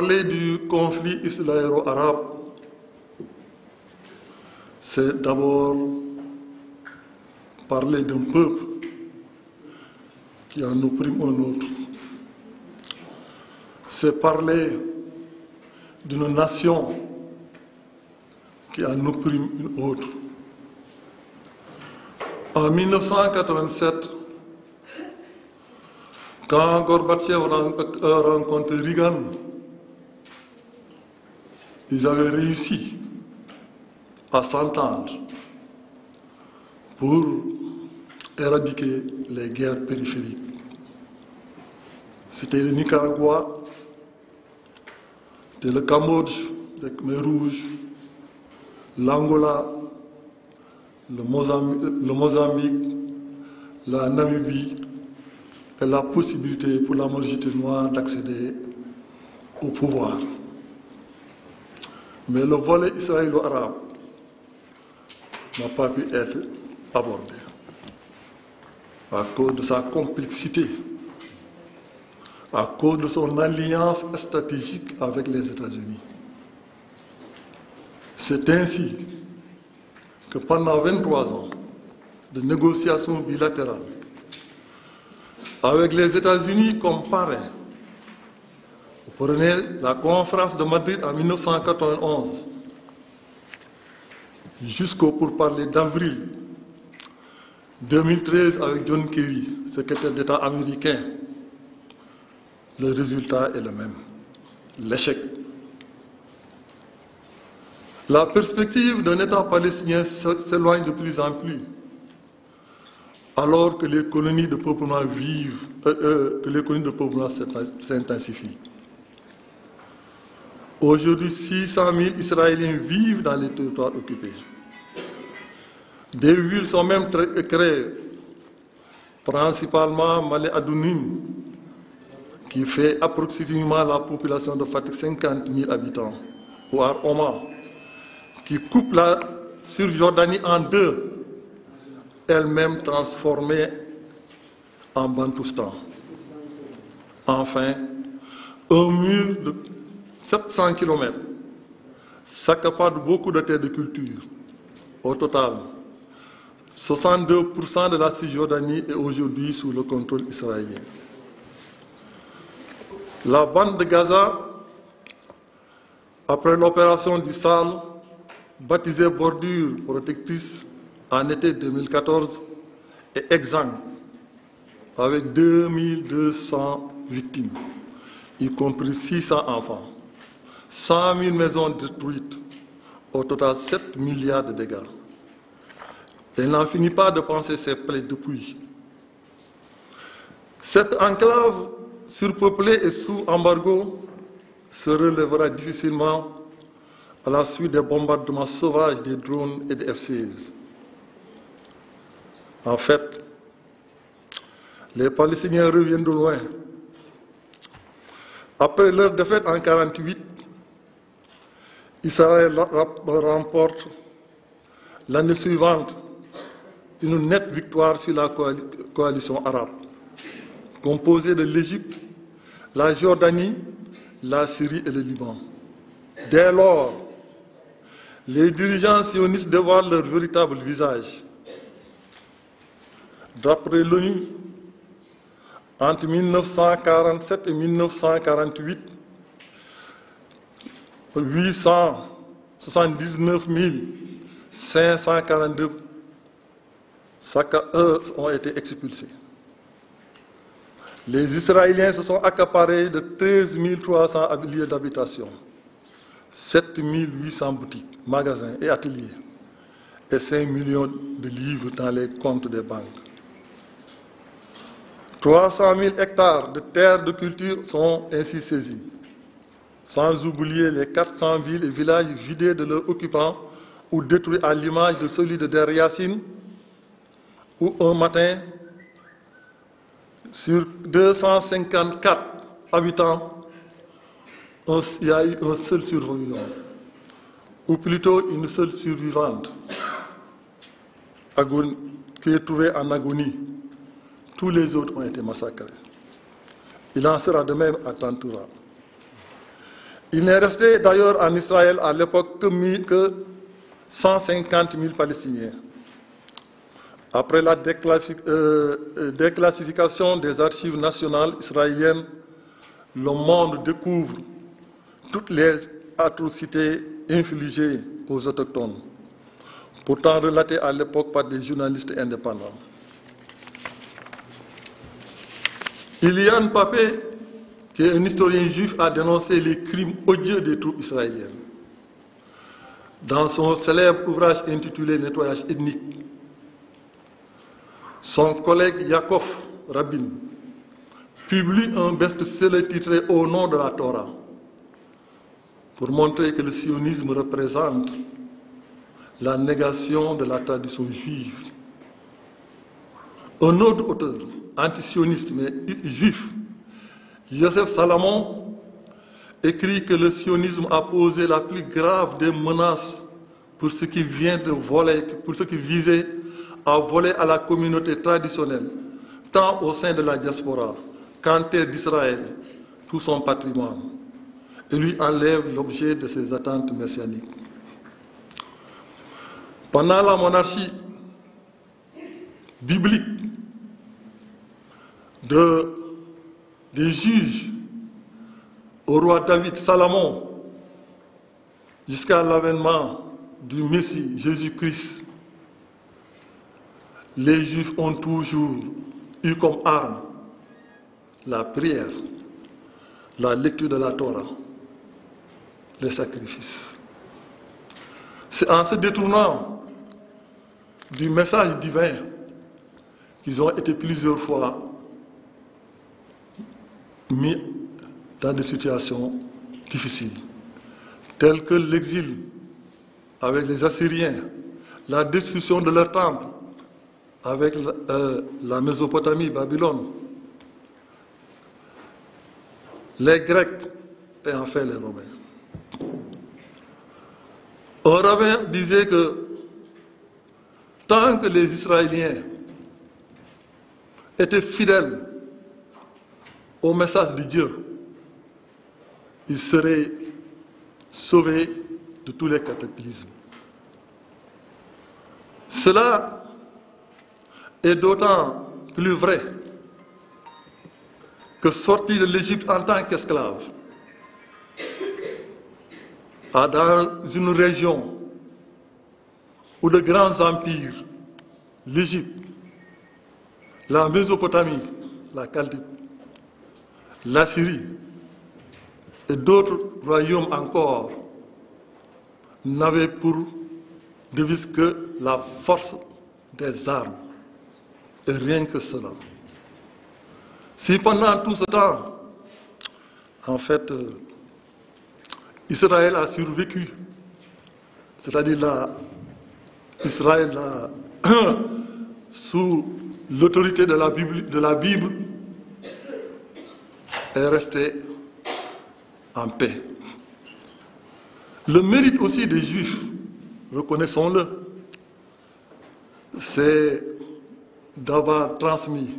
Parler du conflit israélo-arabe, c'est d'abord parler d'un peuple qui en opprime un autre. C'est parler d'une nation qui en opprime une autre. En 1987, quand Gorbatchev a rencontré Reagan, ils avaient réussi à s'entendre pour éradiquer les guerres périphériques. C'était le Nicaragua, c'était le Cambodge, les Khmers rouges, l'Angola, le Mozambique, la Namibie et la possibilité pour la majorité noire d'accéder au pouvoir. Mais le volet israélo-arabe n'a pas pu être abordé à cause de sa complexité, à cause de son alliance stratégique avec les États-Unis. C'est ainsi que pendant 23 ans de négociations bilatérales, avec les États-Unis comme parrain, vous prenez la conférence de Madrid en 1991, jusqu'au pourparlers d'avril 2013 avec John Kerry, secrétaire d'État américain, le résultat est le même, l'échec. La perspective d'un État palestinien s'éloigne de plus en plus, alors que les colonies de peuplement s'intensifient. Aujourd'hui, 600 000 Israéliens vivent dans les territoires occupés. Des villes sont même créées, principalement Malé Adounim, qui fait approximativement la population de Fatick 50 000 habitants, ou Ar Oma, qui coupe la Cisjordanie en deux, elle-même transformée en Bantoustan. Enfin, un mur de 700 km s'accapare beaucoup de terres de culture. Au total, 62% de la Cisjordanie est aujourd'hui sous le contrôle israélien. La bande de Gaza, après l'opération d'Issal, baptisée bordure protectrice en été 2014, est exsangue, avec 2200 victimes, y compris 600 enfants, 100 000 maisons détruites, au total 7 milliards de dégâts. Elle n'en finit pas de penser ses plaies depuis. Cette enclave surpeuplée et sous embargo se relèvera difficilement à la suite des bombardements sauvages des drones et des F-16. En fait, les Palestiniens reviennent de loin. Après leur défaite en 1948, Israël remporte l'année suivante une nette victoire sur la coalition arabe, composée de l'Égypte, la Jordanie, la Syrie et le Liban. Dès lors, les dirigeants sionistes dévoilent leur véritable visage. D'après l'ONU, entre 1947 et 1948, 879 542 ont été expulsés. Les Israéliens se sont accaparés de 13 300 lieux d'habitation, 7 800 boutiques, magasins et ateliers, et 5 millions de livres dans les comptes des banques. 300 000 hectares de terres de culture sont ainsi saisis, sans oublier les 400 villes et villages vidés de leurs occupants ou détruits à l'image de celui de Der Yassin, où un matin, sur 254 habitants, il y a eu un seul survivant, ou plutôt une seule survivante, qui est trouvée en agonie. Tous les autres ont été massacrés. Il en sera de même à Tantoura. Il n'est resté d'ailleurs en Israël à l'époque que 150 000 Palestiniens. Après la déclassification des archives nationales israéliennes, le monde découvre toutes les atrocités infligées aux autochtones, pourtant relatées à l'époque par des journalistes indépendants. Ilian Papé, qui est un historien juif, a dénoncé les crimes odieux des troupes israéliennes. Dans son célèbre ouvrage intitulé « Nettoyage ethnique », son collègue Yaakov Rabin publie un best-seller titré « Au nom de la Torah » pour montrer que le sionisme représente la négation de la tradition juive. Un autre auteur, antisioniste mais juif, Yosef Salomon, écrit que le sionisme a posé la plus grave des menaces pour ce qui vient de voler, pour ce qui visait à voler à la communauté traditionnelle, tant au sein de la diaspora qu'en terre d'Israël, tout son patrimoine, et lui enlève l'objet de ses attentes messianiques. Pendant la monarchie biblique des juges au roi David, Salomon, jusqu'à l'avènement du Messie Jésus-Christ, les Juifs ont toujours eu comme arme la prière, la lecture de la Torah, les sacrifices. C'est en se détournant du message divin qu'ils ont été plusieurs fois mis dans des situations difficiles, telles que l'exil avec les Assyriens, la destruction de leur temple avec la Mésopotamie, Babylone, les Grecs et enfin les Romains. Un rabbin disait que tant que les Israéliens étaient fidèles au message de Dieu, ils seraient sauvés de tous les cataclysmes. Cela est d'autant plus vrai que sortis de l'Égypte en tant qu'esclaves, dans une région où de grands empires, l'Égypte, la Mésopotamie, la Chaldée, la Syrie et d'autres royaumes encore, n'avaient pour devise que la force des armes, et rien que cela. Si pendant tout ce temps, en fait, Israël a survécu, c'est-à-dire Israël sous l'autorité de la Bible, est resté en paix. Le mérite aussi des Juifs, reconnaissons-le, c'est d'avoir transmis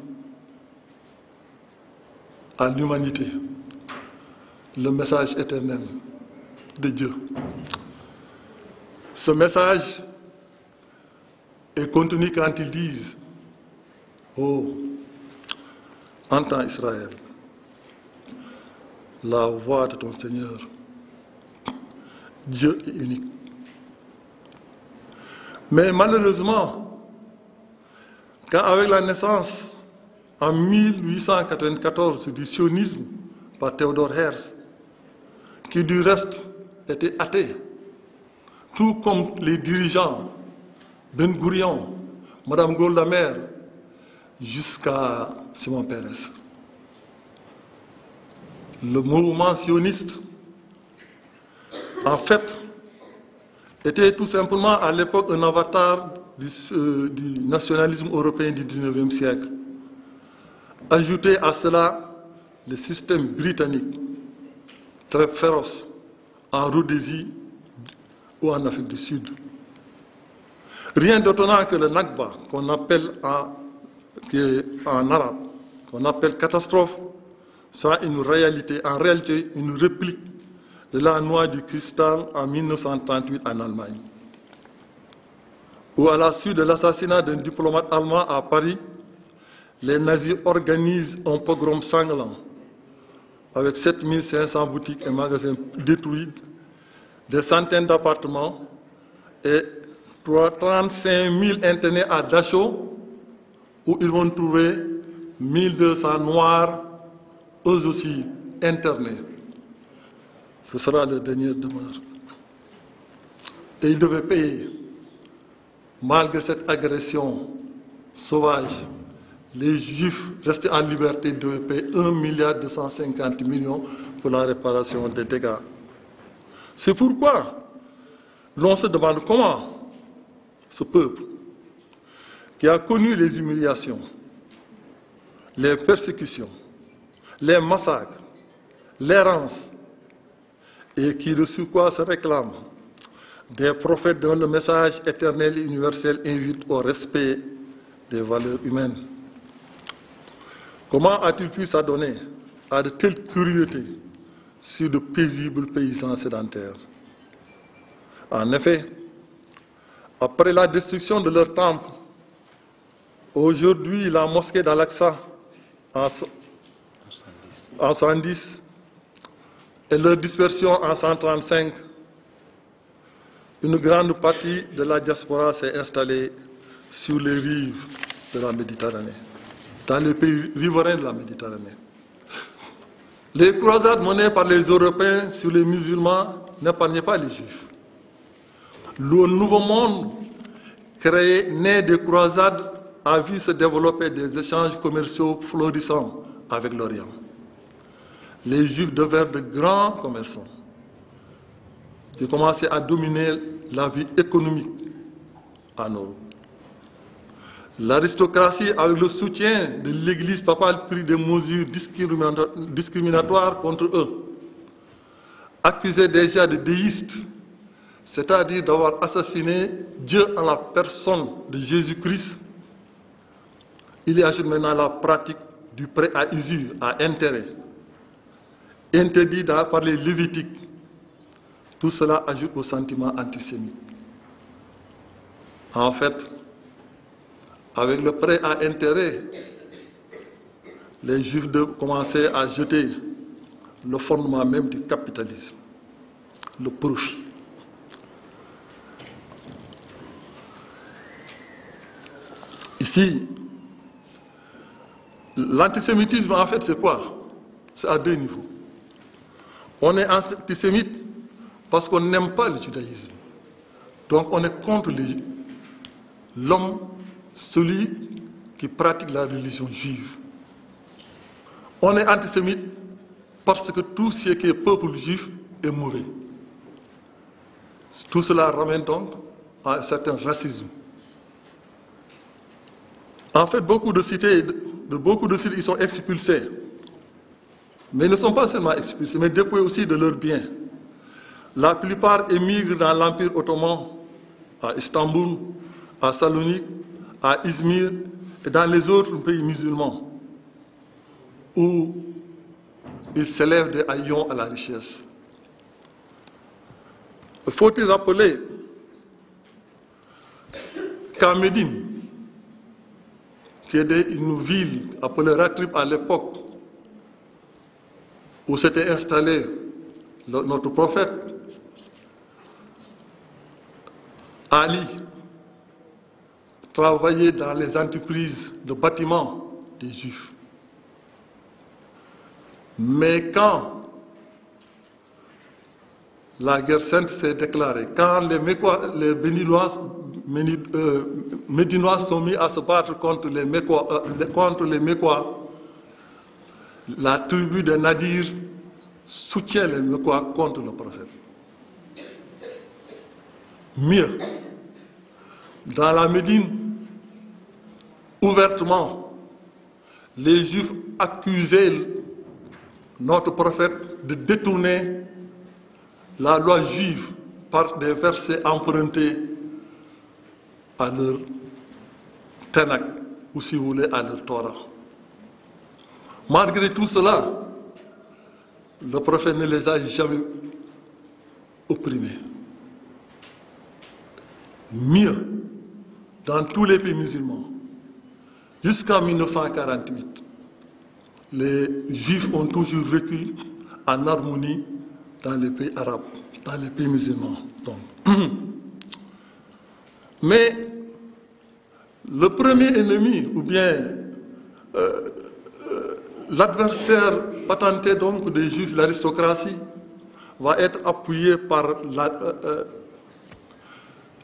à l'humanité le message éternel de Dieu. Ce message est contenu quand ils disent « Oh, entends Israël, la voix de ton Seigneur, Dieu est unique. » Mais malheureusement, quand avec la naissance en 1894 du sionisme par Theodor Herzl, qui du reste était athée, tout comme les dirigeants Ben Gurion, Madame Golda Meir, jusqu'à Simon Peres. Le mouvement sioniste, en fait, était tout simplement à l'époque un avatar du nationalisme européen du XIXe siècle. Ajouté à cela le système britannique, très féroce, en Rhodésie ou en Afrique du Sud. Rien d'étonnant que le Nakba, qu'on appelle en arabe, qu'on appelle catastrophe, soit en réalité une réplique de la noix du cristal en 1938 en Allemagne, où à la suite de l'assassinat d'un diplomate allemand à Paris, les nazis organisent un pogrom sanglant avec 7500 boutiques et magasins détruits, des centaines d'appartements et 35 000 internés à Dachau, où ils vont trouver 1200 noirs, eux aussi internés. Ce sera leur dernière demeure. Et ils devaient payer, malgré cette agression sauvage, les Juifs restés en liberté devaient payer 1,250 milliard pour la réparation des dégâts. C'est pourquoi l'on se demande comment ce peuple, qui a connu les humiliations, les persécutions, les massacres, l'errance, et qui de surcroît se réclame des prophètes dont le message éternel et universel invite au respect des valeurs humaines. Comment a-t-il pu s'adonner à de telles cruautés sur de paisibles paysans sédentaires? En effet, après la destruction de leur temple, aujourd'hui la mosquée d'Al-Aqsa en 110 et leur dispersion en 135, une grande partie de la diaspora s'est installée sur les rives de la Méditerranée, dans les pays riverains de la Méditerranée. Les croisades menées par les Européens sur les musulmans n'épargnaient pas les Juifs. Le nouveau monde créé, né des croisades, a vu se développer des échanges commerciaux florissants avec l'Orient. Les Juifs devinrent de grands commerçants qui commençaient à dominer la vie économique en Europe. L'aristocratie, avec le soutien de l'Église papale, prit des mesures discriminatoires contre eux, accusés déjà de déistes, c'est-à-dire d'avoir assassiné Dieu en la personne de Jésus-Christ. Il y ajoute maintenant la pratique du prêt à usure, à intérêt, interdit par les Lévitiques. Tout cela ajoute au sentiment antisémite. En fait, avec le prêt à intérêt, les Juifs commençaient à jeter le fondement même du capitalisme, le profit. Ici, l'antisémitisme, en fait, c'est quoi? C'est à deux niveaux. On est antisémite parce qu'on n'aime pas le judaïsme. Donc on est contre l'homme, celui qui pratique la religion juive. On est antisémite parce que tout ce qui est peuple juif est mauvais. Tout cela ramène donc à un certain racisme. En fait, beaucoup de cités, ils sont expulsés. Mais ils ne sont pas seulement expulsés, mais dépouillés aussi de leurs biens. La plupart émigrent dans l'Empire ottoman, à Istanbul, à Salonique, à Izmir et dans les autres pays musulmans, où ils s'élèvent des haillons à la richesse. Faut-il rappeler qu'à Médine, qui était une ville appelée Ratrib à l'époque, où s'était installé notre prophète, Ali travaillait dans les entreprises de bâtiment des Juifs. Mais quand la guerre sainte s'est déclarée, quand les Médinois sont mis à se battre contre les Mécois, la tribu de Nadir soutient les Mécois contre le prophète. Mieux, dans la Médine, ouvertement, les Juifs accusaient notre prophète de détourner la loi juive par des versets empruntés à leur Tanakh, ou si vous voulez, à leur Torah. Malgré tout cela, le prophète ne les a jamais opprimés. Mieux, dans tous les pays musulmans, jusqu'en 1948, les Juifs ont toujours vécu en harmonie dans les pays arabes, dans les pays musulmans. Donc. Mais le premier ennemi, ou bien l'adversaire patenté donc des Juifs de l'aristocratie, va être appuyé par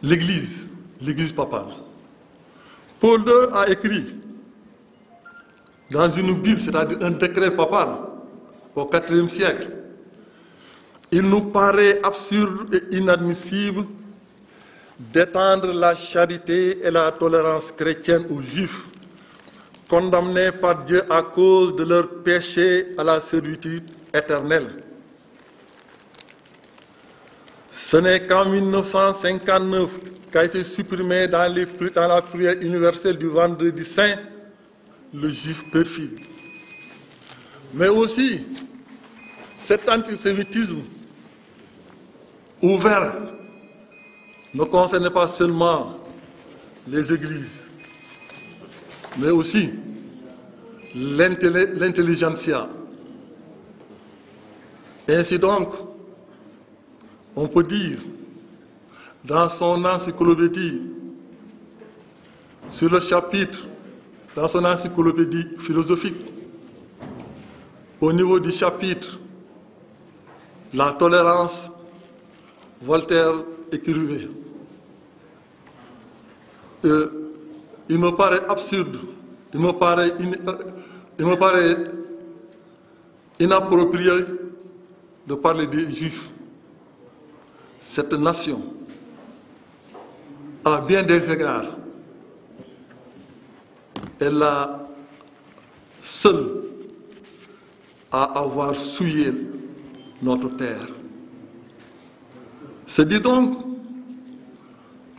l'Église papale. Paul II a écrit dans une Bible, c'est-à-dire un décret papal au IVe siècle, il nous paraît absurde et inadmissible d'étendre la charité et la tolérance chrétienne aux Juifs, condamnés par Dieu à cause de leur péché à la servitude éternelle. Ce n'est qu'en 1959 qu'a été supprimé dans la prière universelle du Vendredi Saint le Juif perfide. Mais aussi, cet antisémitisme ouvert ne concerne pas seulement les églises, mais aussi l'intelligentsia. Ainsi donc, on peut dire, dans son encyclopédie, sur le chapitre, dans son encyclopédie philosophique, au niveau du chapitre « La tolérance », Voltaire écrivait « Il me paraît absurde, il me paraît inapproprié de parler des Juifs. Cette nation, à bien des égards, est la seule à avoir souillé notre terre. C'est dit donc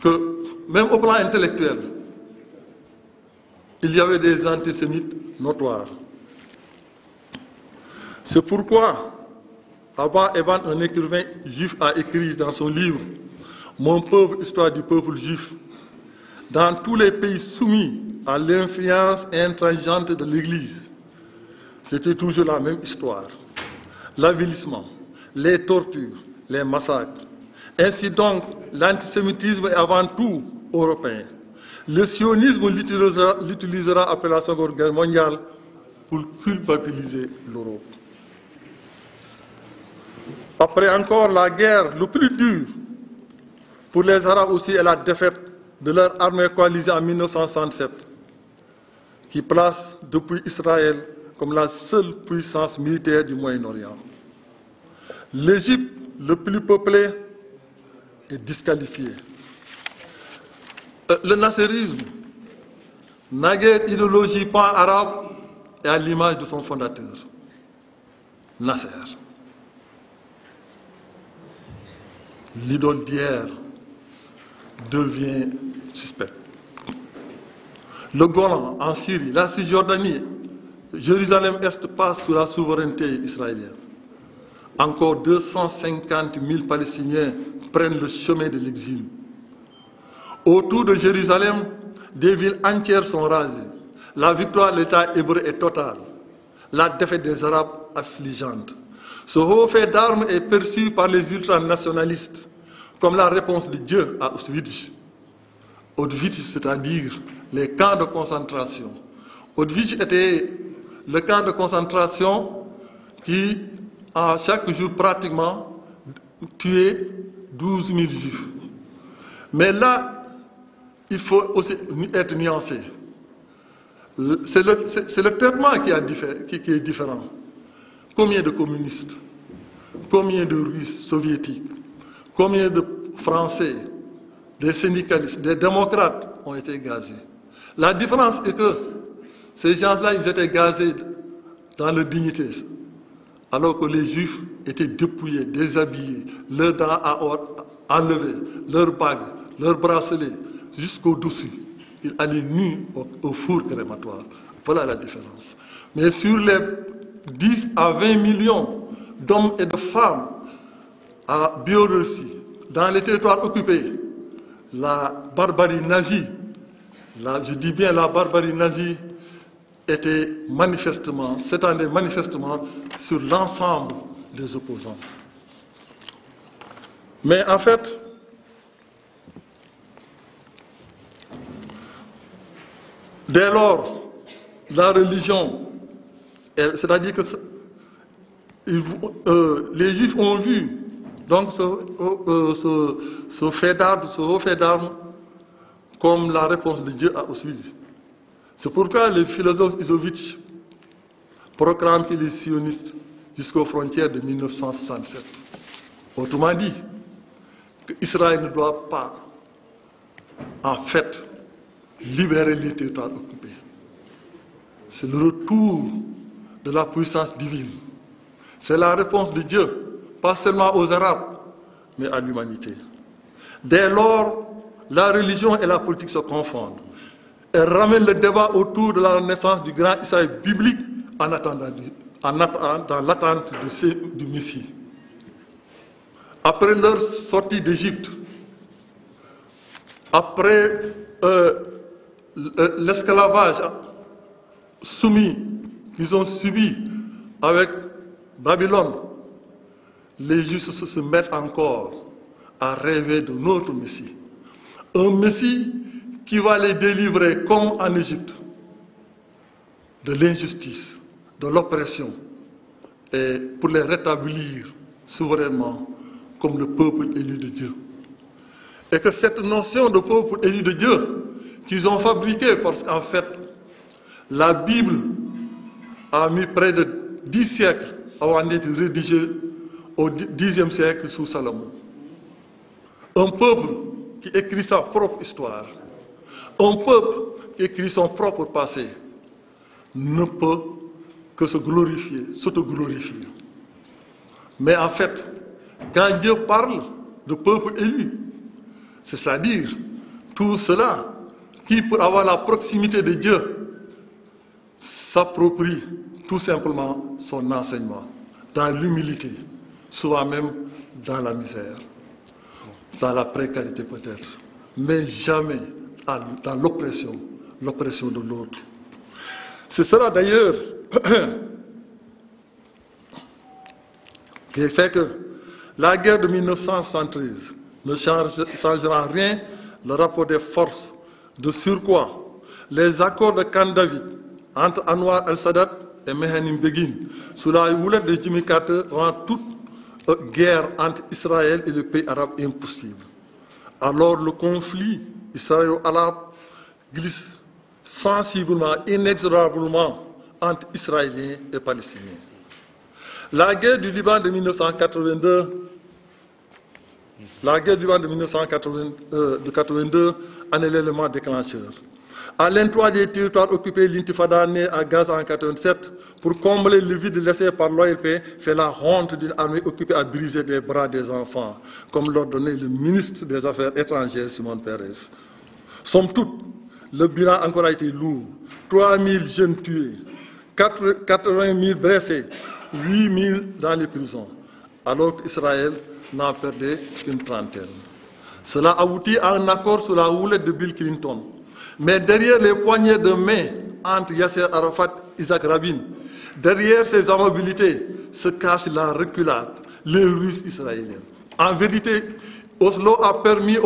que même au plan intellectuel, il y avait des antisémites notoires. C'est pourquoi Abba Eban, un écrivain juif, a écrit dans son livre « Mon peuple, histoire du peuple juif ». Dans tous les pays soumis à l'influence intransigeante de l'Église, c'était toujours la même histoire. L'avilissement, les tortures, les massacres. Ainsi donc, l'antisémitisme est avant tout européen. Le sionisme l'utilisera après la Seconde Guerre mondiale pour culpabiliser l'Europe. Après encore la guerre, le plus dur pour les Arabes aussi est la défaite de leur armée coalisée en 1967, qui place depuis Israël comme la seule puissance militaire du Moyen-Orient. L'Égypte, le plus peuplé, est disqualifiée. Le nasserisme, naguère idéologie pan-arabe, est à l'image de son fondateur, Nasser. L'idole d'hier devient suspecte. Le Golan en Syrie, la Cisjordanie, Jérusalem-Est passe sous la souveraineté israélienne. Encore 250 000 Palestiniens prennent le chemin de l'exil. Autour de Jérusalem, des villes entières sont rasées. La victoire de l'État hébreu est totale. La défaite des Arabes affligeante. Ce haut fait d'armes est perçu par les ultranationalistes comme la réponse de Dieu à Auschwitz. Auschwitz, c'est-à-dire les camps de concentration. Auschwitz était le camp de concentration qui, à chaque jour pratiquement, tuait 12 000 Juifs. Mais là, il faut aussi être nuancé. C'est le traitement qui est différent. Combien de communistes, combien de Russes soviétiques, combien de Français, des syndicalistes, des démocrates ont été gazés. La différence est que ces gens-là, ils étaient gazés dans leur dignité, alors que les Juifs étaient dépouillés, déshabillés, leurs dents à or enlevées, leurs bagues, leurs bracelets, jusqu'au-dessus. Ils allaient nus au four crématoire. Voilà la différence. Mais sur les 10 à 20 millions d'hommes et de femmes à Biélorussie, dans les territoires occupés, la barbarie nazie, je dis bien la barbarie nazie, s'étendait manifestement sur l'ensemble des opposants. Mais en fait, dès lors, la religion, c'est-à-dire que les Juifs ont vu donc ce fait d'armes comme la réponse de Dieu à Auschwitz. C'est pourquoi le philosophe Izovitch proclame qu'il est sioniste jusqu'aux frontières de 1967. Autrement dit, qu'Israël ne doit pas, en fait, libérer les territoires occupés. C'est le retour de la puissance divine. C'est la réponse de Dieu, pas seulement aux Arabes, mais à l'humanité. Dès lors, la religion et la politique se confondent. Elle ramène le débat autour de la naissance du grand Israël biblique dans l'attente du Messie. Après leur sortie d'Égypte, après l'esclavage soumis qu'ils ont subi avec Babylone, les Juifs se mettent encore à rêver de notre Messie. Un Messie qui va les délivrer comme en Égypte de l'injustice, de l'oppression, et pour les rétablir souverainement comme le peuple élu de Dieu. Et que cette notion de peuple élu de Dieu qu'ils ont fabriquée, parce qu'en fait, la Bible a mis près de 10 siècles avant d'être rédigée au Xe siècle sous Salomon. Un peuple qui écrit sa propre histoire, un peuple qui écrit son propre passé, ne peut que se glorifier, s'auto-glorifier. Mais en fait, quand Dieu parle de peuple élu, c'est-à-dire tout cela qui, pour avoir la proximité de Dieu, s'approprie tout simplement son enseignement, dans l'humilité, souvent même dans la misère, dans la précarité peut-être, mais jamais dans l'oppression de l'autre. C'est cela d'ailleurs qui fait que la guerre de 1973 ne changera en rien le rapport des forces. De surcroît, les accords de Camp David entre Anwar el-Sadat et Mehenim Begin, sous la houlette de Jimmy Carter, rend toute guerre entre Israël et le pays arabe impossible. Alors le conflit israélo-arabe glisse sensiblement, inexorablement entre Israéliens et Palestiniens. La guerre du Liban de 1982, en est l'élément déclencheur. À l'intérieur des territoires occupés, l'intifada née à Gaza en 1987, pour combler le vide laissé par l'OLP, fait la honte d'une armée occupée à briser les bras des enfants, comme l'ordonnait le ministre des Affaires étrangères, Simon Peres. Somme toute, le bilan encore a été lourd. 3 000 jeunes tués, 80 000 blessés, 8 000 dans les prisons, alors qu'Israël n'en perdait qu'une trentaine. Cela aboutit à un accord sous la houlette de Bill Clinton. Mais derrière les poignées de main entre Yasser Arafat et Isaac Rabin, derrière ces amabilités se cache la reculade, les Russes israéliens. En vérité, Oslo a permis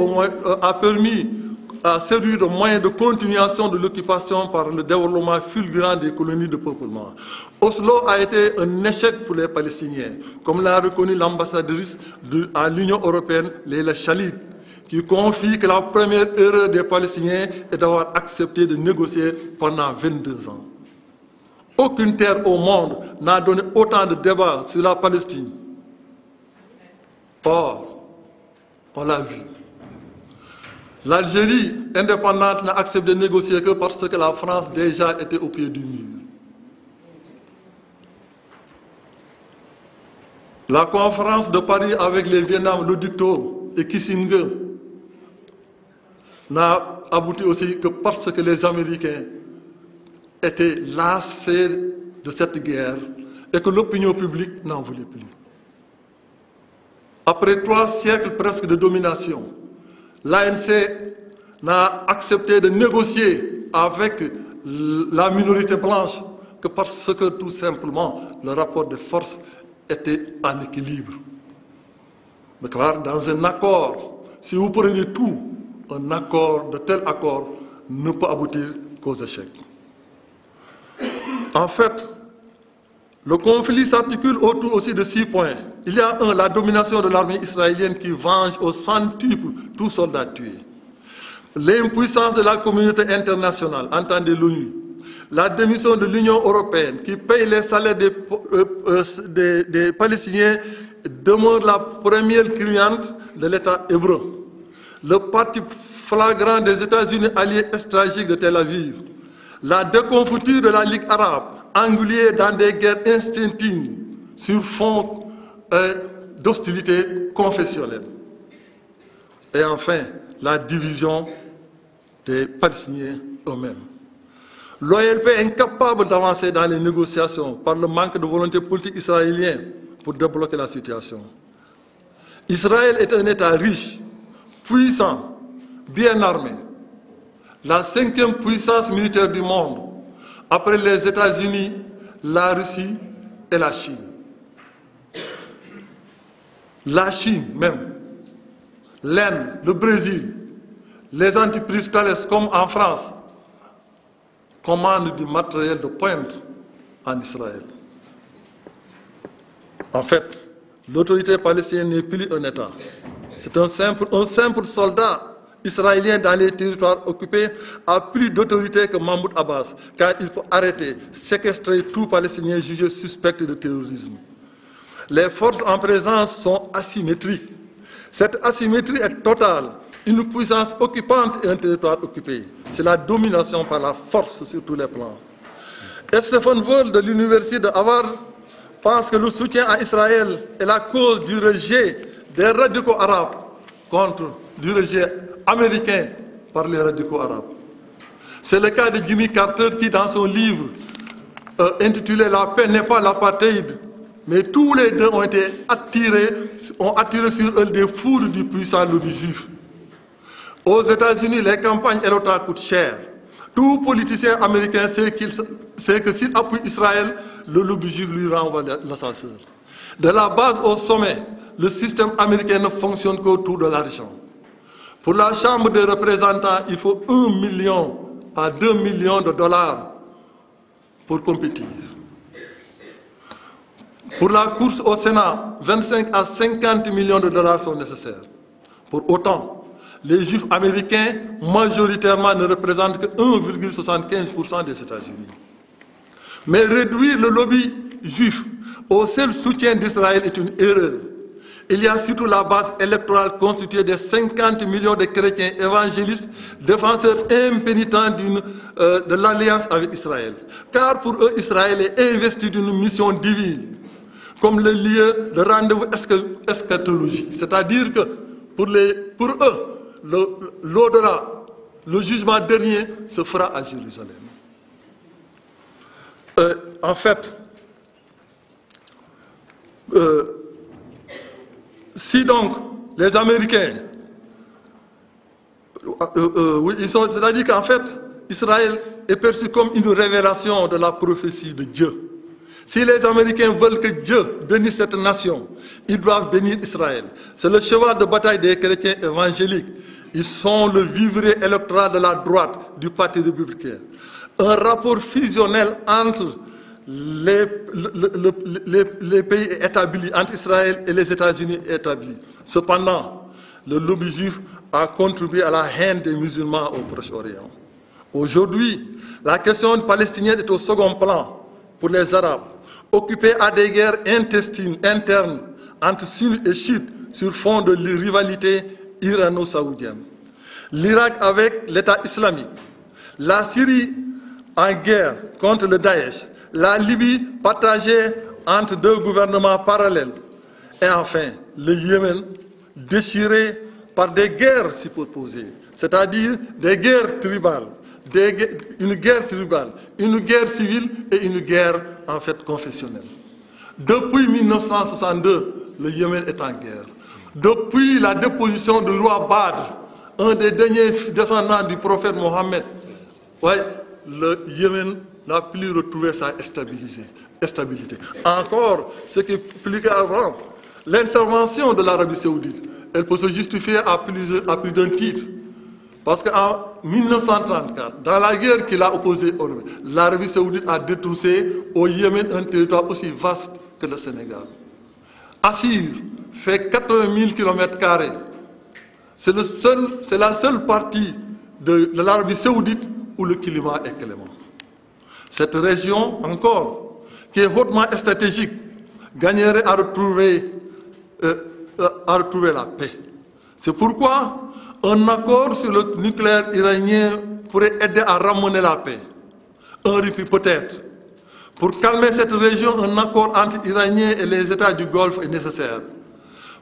à servir de moyen de continuation de l'occupation par le développement fulgurant des colonies de peuplement. Oslo a été un échec pour les Palestiniens, comme l'a reconnu l'ambassadrice à l'Union européenne, Leila Khalid, qui confie que la première erreur des Palestiniens est d'avoir accepté de négocier pendant 22 ans. Aucune terre au monde n'a donné autant de débats sur la Palestine. Or, on l'a vu. L'Algérie indépendante n'a accepté de négocier que parce que la France déjà était au pied du mur. La conférence de Paris avec les Vietnam, le Ductau et Kissinger n'a abouti aussi que parce que les Américains étaient lassés de cette guerre et que l'opinion publique n'en voulait plus. Après 3 siècles presque de domination, l'ANC n'a accepté de négocier avec la minorité blanche que parce que tout simplement le rapport de force était en équilibre. Car dans un accord, si vous prenez tout, un accord, de tel accord ne peut aboutir qu'aux échecs. En fait, le conflit s'articule autour aussi de 6 points. Il y a la domination de l'armée israélienne qui venge au centuple tout soldat tué. L'impuissance de la communauté internationale, entendez l'ONU. La démission de l'Union européenne qui paye les salaires des Palestiniens demeure la première cliente de l'État hébreu. Le parti flagrant des États-Unis alliés stratégiques de Tel Aviv. La déconfiture de la Ligue arabe, engluée dans des guerres instinctives sur fond d'hostilité confessionnelle. Et enfin, la division des Palestiniens eux-mêmes. L'OLP est incapable d'avancer dans les négociations par le manque de volonté politique israélienne pour débloquer la situation. Israël est un État riche, puissant, bien armé, la 5e puissance militaire du monde, après les États-Unis, la Russie et la Chine. La Chine même, l'Inde, le Brésil, les entreprises Thales comme en France, commandent du matériel de pointe en Israël. En fait, l'autorité palestinienne n'est plus un État. C'est un simple soldat israélien dans les territoires occupés a plus d'autorité que Mahmoud Abbas, car il faut arrêter, séquestrer tout Palestinien jugé suspect de terrorisme. Les forces en présence sont asymétriques. Cette asymétrie est totale. Une puissance occupante et un territoire occupé. C'est la domination par la force sur tous les plans. Et Stephen Wall de l'université de Harvard pense que le soutien à Israël est la cause du rejet des radicaux arabes contre du rejet américain par les radicaux arabes. C'est le cas de Jimmy Carter qui, dans son livre intitulé « La paix n'est pas l'apartheid », mais tous les deux ont attiré sur eux des foudres du puissant lobby juif. Aux États-Unis, les campagnes électorales coûtent cher. Tout politicien américain sait que s'il appuie Israël, le lobby juif lui renvoie l'ascenseur. De la base au sommet, le système américain ne fonctionne qu'autour de l'argent. Pour la Chambre des représentants, il faut 1 million à 2 millions de dollars pour compétir. Pour la course au Sénat, 25 à 50 millions de dollars sont nécessaires. Pour autant, les Juifs américains, majoritairement, ne représentent que 1,75% des États-Unis. Mais réduire le lobby juif au seul soutien d'Israël est une erreur. Il y a surtout la base électorale constituée de 50 millions de chrétiens évangélistes, défenseurs impénitents de l'alliance avec Israël. Car pour eux, Israël est investi d'une mission divine, comme le lieu de rendez-vous eschatologique. C'est-à-dire que pour eux, l'au-delà, le jugement dernier se fera à Jérusalem. En fait, si donc les Américains, c'est-à-dire qu'en fait, Israël est perçu comme une révélation de la prophétie de Dieu. Si les Américains veulent que Dieu bénisse cette nation, ils doivent bénir Israël. C'est le cheval de bataille des chrétiens évangéliques. Ils sont le vivrier électoral de la droite du Parti républicain. Un rapport fusionnel entre les pays établis, entre Israël et les États-Unis établis. Cependant, le lobby juif a contribué à la haine des musulmans au Proche-Orient. Aujourd'hui, la question palestinienne est au second plan pour les Arabes, occupés à des guerres intestines internes entre sunnites et chiites sur fond de rivalité irano-saoudienne. L'Irak avec l'État islamique, la Syrie en guerre contre le Daesh, la Libye partagée entre 2 gouvernements parallèles, et enfin le Yémen déchiré par des guerres superposées, c'est-à-dire des guerres tribales, une guerre tribale, une guerre civile et une guerre en fait confessionnelle. Depuis 1962, le Yémen est en guerre. Depuis la déposition du roi Badr, un des derniers descendants du prophète Mohammed, ouais, le Yémen n'a plus retrouvé sa stabilité. Encore, ce qui expliquait avant, l'intervention de l'Arabie Saoudite, elle peut se justifier à plus d'un titre. Parce qu'en 1934, dans la guerre qu'il a opposée au Yémen, l'Arabie Saoudite a détroussé au Yémen un territoire aussi vaste que le Sénégal. Assir fait 80 000 km². C'est la seule partie de l'Arabie Saoudite où le climat est clément. Cette région, encore, qui est hautement stratégique, gagnerait à retrouver la paix. C'est pourquoi un accord sur le nucléaire iranien pourrait aider à ramener la paix. Un répit peut-être. Pour calmer cette région, un accord entre Iraniens et les États du Golfe est nécessaire.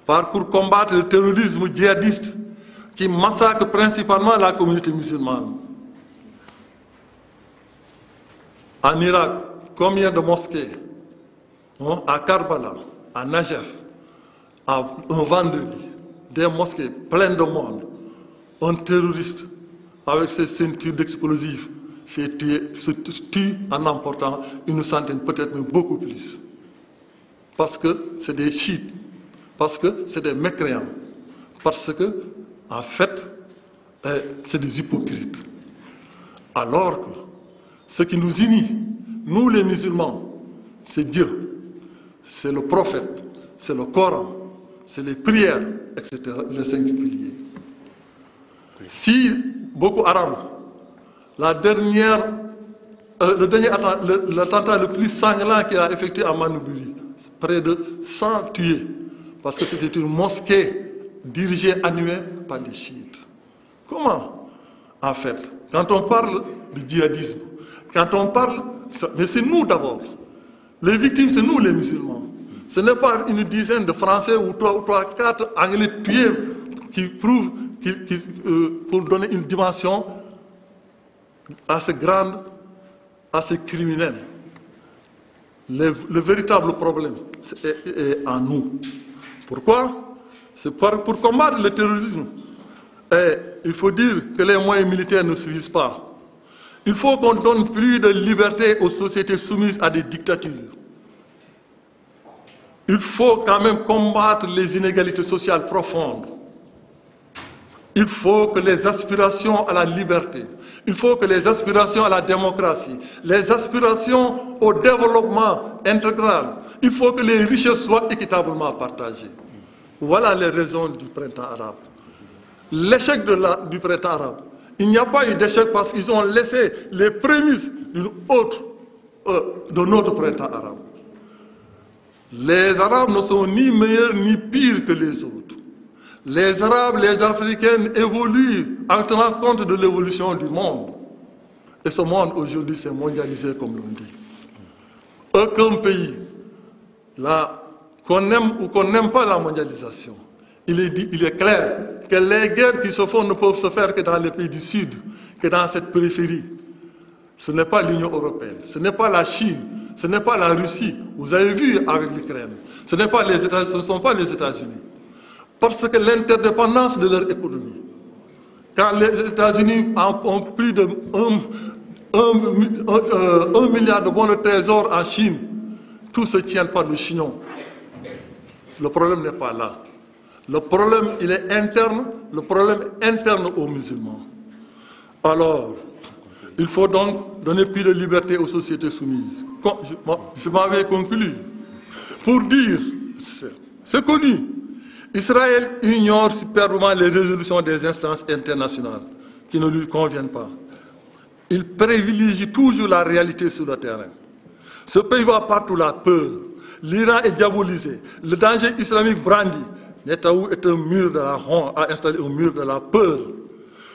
Pour combattre le terrorisme djihadiste qui massacre principalement la communauté musulmane. En Irak, combien de mosquées? À Karbala, à Najaf, un vendredi, des mosquées pleines de monde. Un terroriste avec ses ceintures d'explosifs se tue en emportant une centaine, peut-être même beaucoup plus. Parce que c'est des chiites, parce que c'est des mécréants, parce que, en fait, c'est des hypocrites. Alors que ce qui nous unit, nous les musulmans, c'est Dieu, c'est le prophète, c'est le Coran, c'est les prières, etc., les 5 piliers. Si Boko Haram, l'attentat le plus sanglant qu'il a effectué à Manouburi, près de 100 tués, parce que c'était une mosquée dirigée, animée par des chiites. Comment? En fait, quand on parle du djihadisme, quand on parle, mais c'est nous d'abord. Les victimes, c'est nous les musulmans. Ce n'est pas une dizaine de Français ou 3, 4 Anglais tués qui prouvent, pour donner une dimension assez grande, assez criminelle. Le véritable problème est en nous. Pourquoi? C'est pour combattre le terrorisme. Et il faut dire que les moyens militaires ne suffisent pas. Il faut qu'on donne plus de liberté aux sociétés soumises à des dictatures. Il faut quand même combattre les inégalités sociales profondes. Il faut que les aspirations à la liberté, il faut que les aspirations à la démocratie, les aspirations au développement intégral, il faut que les richesses soient équitablement partagées. Voilà les raisons du printemps arabe. L'échec du printemps arabe, il n'y a pas eu d'échec parce qu'ils ont laissé les prémices de notre printemps arabe. Les Arabes ne sont ni meilleurs ni pires que les autres. Les Arabes, les Africains évoluent en tenant compte de l'évolution du monde. Et ce monde aujourd'hui s'est mondialisé comme l'on dit. Aucun pays, qu'on aime ou qu'on n'aime pas la mondialisation, il est clair que les guerres qui se font ne peuvent se faire que dans les pays du Sud, que dans cette périphérie. Ce n'est pas l'Union européenne, ce n'est pas la Chine, ce n'est pas la Russie. Vous avez vu avec l'Ukraine. Ce ne sont pas les États-Unis. Parce que l'interdépendance de leur économie, quand les États-Unis ont plus de 1 milliard de bons de trésor en Chine, tout se tient par le chignon. Le problème n'est pas là. Le problème, il est interne, le problème est interne aux musulmans. Alors, il faut donc donner plus de liberté aux sociétés soumises. Je m'avais conclu pour dire, c'est connu, Israël ignore superbement les résolutions des instances internationales qui ne lui conviennent pas. Il privilégie toujours la réalité sur le terrain. Ce pays voit partout la peur. L'Iran est diabolisé. Le danger islamique brandi. Netanyahou est un mur de la honte, a installé un mur de la peur.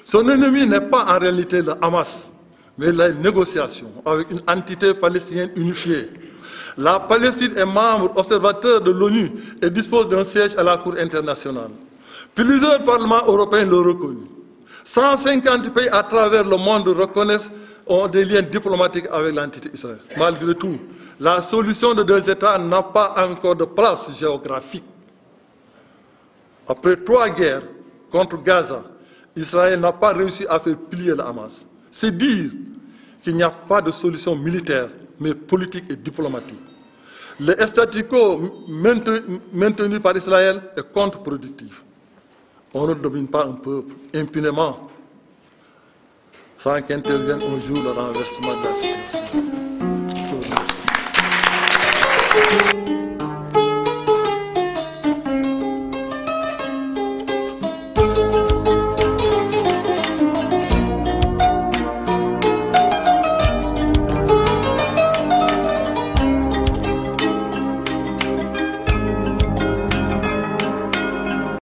Son ennemi n'est pas en réalité le Hamas, mais la négociation avec une entité palestinienne unifiée. La Palestine est membre observateur de l'ONU et dispose d'un siège à la Cour internationale. Plusieurs parlements européens l'ont reconnu. 150 pays à travers le monde reconnaissent, ont des liens diplomatiques avec l'entité israélienne. Malgré tout, la solution de 2 États n'a pas encore de place géographique. Après 3 guerres contre Gaza, Israël n'a pas réussi à faire plier le Hamas. C'est dire qu'il n'y a pas de solution militaire, mais politique et diplomatique. Le statu quo maintenu par Israël est contre-productif. On ne domine pas un peuple impunément sans qu'intervienne un jour le renversement de la situation.